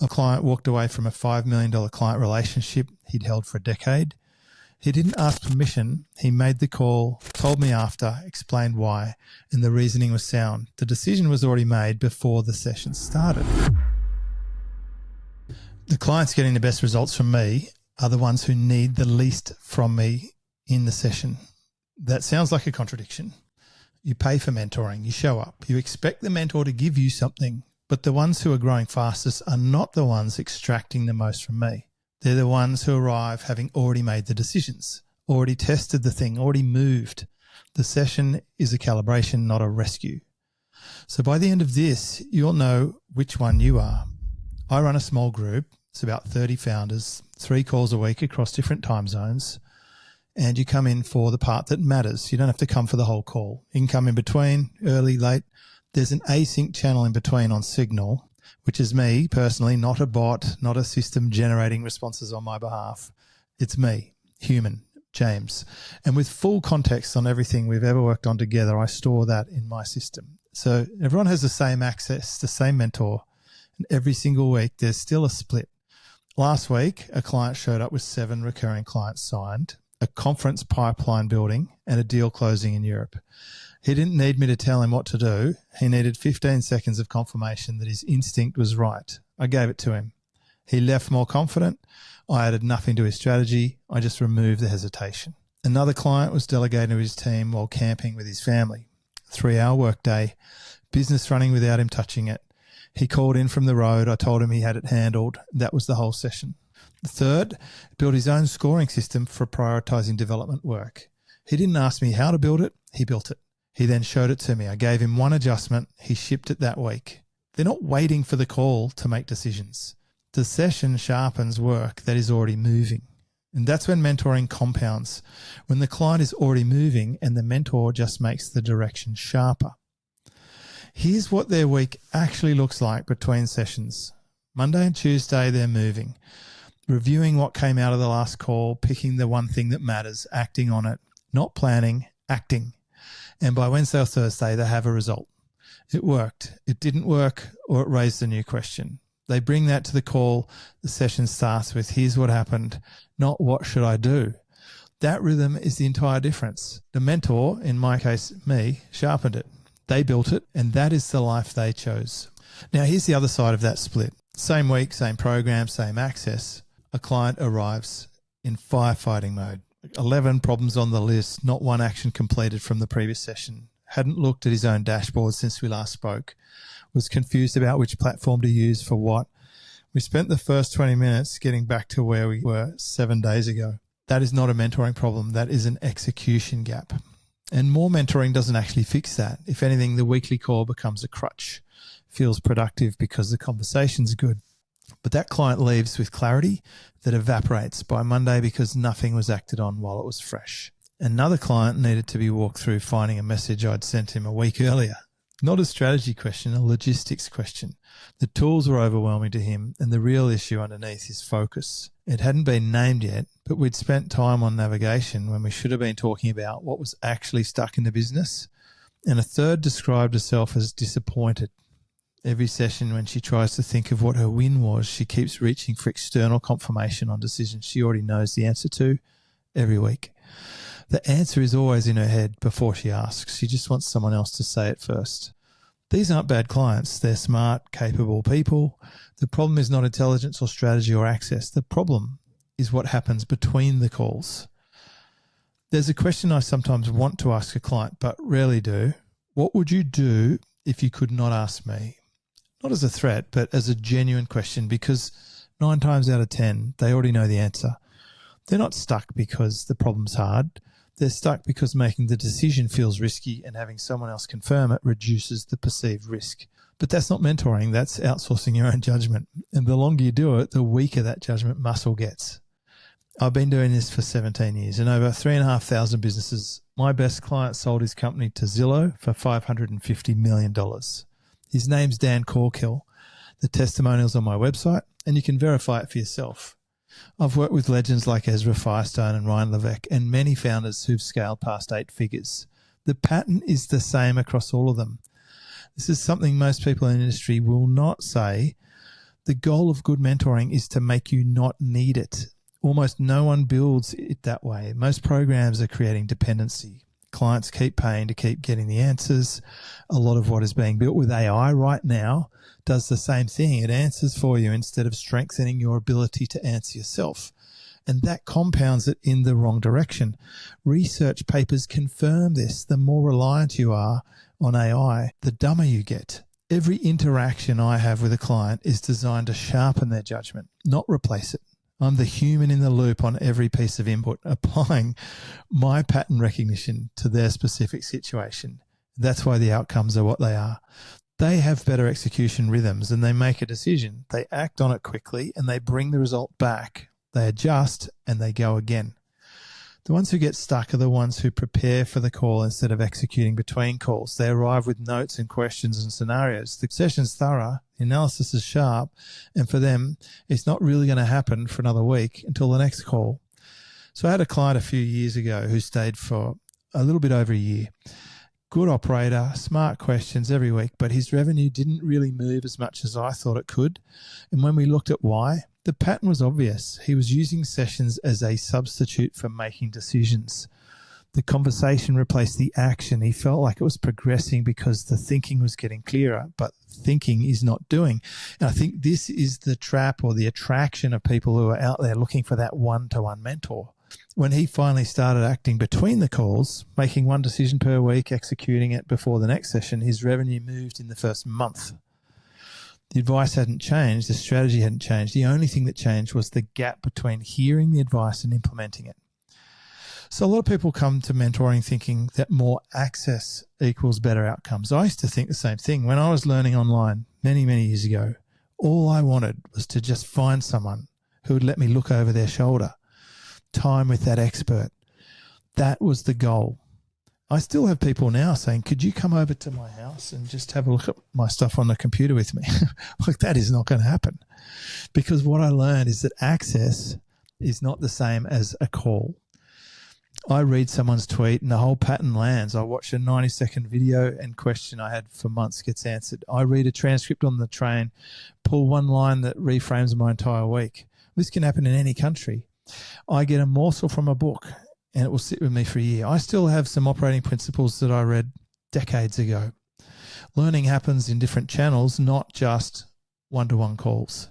A client walked away from a $5 million client relationship he'd held for a decade. He didn't ask permission. He made the call, told me after, explained why, and the reasoning was sound. The decision was already made before the session started. The clients getting the best results from me are the ones who need the least from me in the session. That sounds like a contradiction. You pay for mentoring, you show up, you expect the mentor to give you something, but the ones who are growing fastest are not the ones extracting the most from me. They're the ones who arrive having already made the decisions, already tested the thing, already moved. The session is a calibration, not a rescue. So by the end of this, you'll know which one you are. I run a small group. It's about 30 founders, 3 calls a week across different time zones. And you come in for the part that matters. You don't have to come for the whole call. You can come in between, early, late. There's an async channel in between on Signal, which is me personally, not a bot, not a system generating responses on my behalf. It's me, human, James. And with full context on everything we've ever worked on together, I store that in my system. So everyone has the same access, the same mentor. And every single week, there's still a split. Last week, a client showed up with 7 recurring clients signed, a conference pipeline building, and a deal closing in Europe. He didn't need me to tell him what to do. He needed 15 seconds of confirmation that his instinct was right. I gave it to him. He left more confident. I added nothing to his strategy. I just removed the hesitation. Another client was delegating to his team while camping with his family. 3-hour workday, business running without him touching it. He called in from the road. I told him he had it handled. That was the whole session. The third built his own scoring system for prioritizing development work. He didn't ask me how to build it. He built it. He then showed it to me. I gave him one adjustment. He shipped it that week. They're not waiting for the call to make decisions. The session sharpens work that is already moving. And that's when mentoring compounds, when the client is already moving and the mentor just makes the direction sharper. Here's what their week actually looks like between sessions. Monday and Tuesday, they're moving, reviewing what came out of the last call, picking the one thing that matters, acting on it, not planning, acting. And by Wednesday or Thursday, they have a result. It worked, it didn't work, or it raised a new question. They bring that to the call. The session starts with, here's what happened, not what should I do. That rhythm is the entire difference. The mentor, in my case, me, sharpened it. They built it, and that is the life they chose. Now, here's the other side of that split. Same week, same program, same access. A client arrives in firefighting mode. 11 problems on the list, not one action completed from the previous session. Hadn't looked at his own dashboard since we last spoke. Was confused about which platform to use for what. We spent the first 20 minutes getting back to where we were 7 days ago. That is not a mentoring problem. That is an execution gap. And more mentoring doesn't actually fix that. If anything, the weekly call becomes a crutch. Feels productive because the conversation's good. But that client leaves with clarity that evaporates by Monday because nothing was acted on while it was fresh. Another client needed to be walked through finding a message I'd sent him a week earlier. Not a strategy question, a logistics question. The tools were overwhelming to him, and the real issue underneath is focus. It hadn't been named yet, but we'd spent time on navigation when we should have been talking about what was actually stuck in the business. And a third described herself as disappointed. Every session when she tries to think of what her win was, she keeps reaching for external confirmation on decisions she already knows the answer to every week. The answer is always in her head before she asks. She just wants someone else to say it first. These aren't bad clients. They're smart, capable people. The problem is not intelligence or strategy or access. The problem is what happens between the calls. There's a question I sometimes want to ask a client, but rarely do. What would you do if you could not ask me? Not as a threat, but as a genuine question, because 9 times out of 10, they already know the answer. They're not stuck because the problem's hard. They're stuck because making the decision feels risky, and having someone else confirm it reduces the perceived risk. But that's not mentoring. That's outsourcing your own judgment. And the longer you do it, the weaker that judgment muscle gets. I've been doing this for 17 years and over 3,500 businesses. My best client sold his company to Zillow for $550 million. His name's Dan Corkill. The testimonial's on my website, and you can verify it for yourself. I've worked with legends like Ezra Firestone and Ryan Levesque and many founders who've scaled past 8 figures. The pattern is the same across all of them. This is something most people in the industry will not say. The goal of good mentoring is to make you not need it. Almost no one builds it that way. Most programs are creating dependency. Clients keep paying to keep getting the answers. A lot of what is being built with AI right now does the same thing. It answers for you instead of strengthening your ability to answer yourself. And that compounds it in the wrong direction. Research papers confirm this. The more reliant you are on AI, the dumber you get. Every interaction I have with a client is designed to sharpen their judgment, not replace it. I'm the human in the loop on every piece of input, applying my pattern recognition to their specific situation. That's why the outcomes are what they are. They have better execution rhythms and they make a decision. They act on it quickly and they bring the result back. They adjust and they go again. The ones who get stuck are the ones who prepare for the call instead of executing between calls. They arrive with notes and questions and scenarios. The session's thorough, the analysis is sharp, and for them, it's not really going to happen for another week until the next call. So I had a client a few years ago who stayed for a little bit over a year. Good operator, smart questions every week, but his revenue didn't really move as much as I thought it could. And when we looked at why, the pattern was obvious. He was using sessions as a substitute for making decisions. The conversation replaced the action. He felt like it was progressing because the thinking was getting clearer, but thinking is not doing. And I think this is the trap or the attraction of people who are out there looking for that one-to-one mentor. When he finally started acting between the calls, making one decision per week, executing it before the next session, his revenue moved in the first month. The advice hadn't changed. The strategy hadn't changed. The only thing that changed was the gap between hearing the advice and implementing it. So a lot of people come to mentoring thinking that more access equals better outcomes. I used to think the same thing. When I was learning online many, many years ago, all I wanted was to just find someone who would let me look over their shoulder. Time with that expert. That was the goal. I still have people now saying, could you come over to my house and just have a look at my stuff on the computer with me? Like, that is not going to happen. Because what I learned is that access is not the same as a call. I read someone's tweet and the whole pattern lands. I watch a 90-second video and question I had for months gets answered. I read a transcript on the train, pull one line that reframes my entire week. This can happen in any country. I get a morsel from a book and it will sit with me for a year. I still have some operating principles that I read decades ago. Learning happens in different channels, not just one-to-one calls.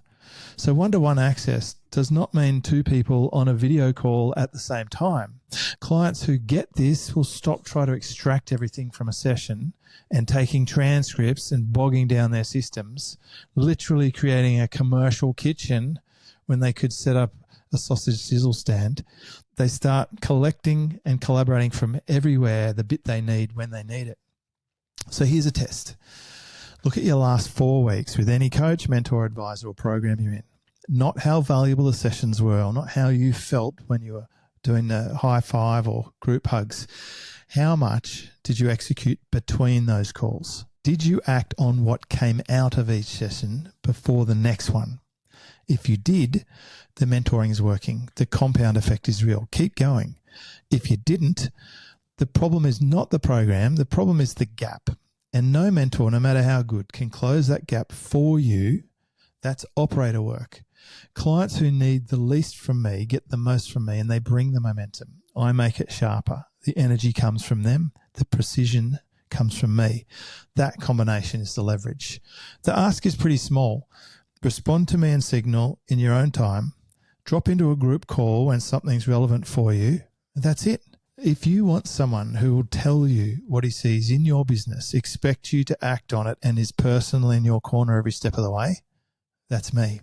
So one-to-one access does not mean two people on a video call at the same time. Clients who get this will stop trying to extract everything from a session and taking transcripts and bogging down their systems, literally creating a commercial kitchen when they could set up a sausage sizzle stand. They start collecting and collaborating from everywhere the bit they need when they need it. So here's a test. Look at your last 4 weeks with any coach, mentor, advisor, or program you're in. Not how valuable the sessions were, or not how you felt when you were doing the high five or group hugs. How much did you execute between those calls? Did you act on what came out of each session before the next one? If you did, the mentoring is working. The compound effect is real. Keep going. If you didn't, the problem is not the program. The problem is the gap. And no mentor, no matter how good, can close that gap for you. That's operator work. Clients who need the least from me get the most from me, and they bring the momentum. I make it sharper. The energy comes from them. The precision comes from me. That combination is the leverage. The ask is pretty small. Respond to me and signal in your own time. Drop into a group call when something's relevant for you. That's it. If you want someone who will tell you what he sees in your business, expect you to act on it, and is personally in your corner every step of the way, that's me.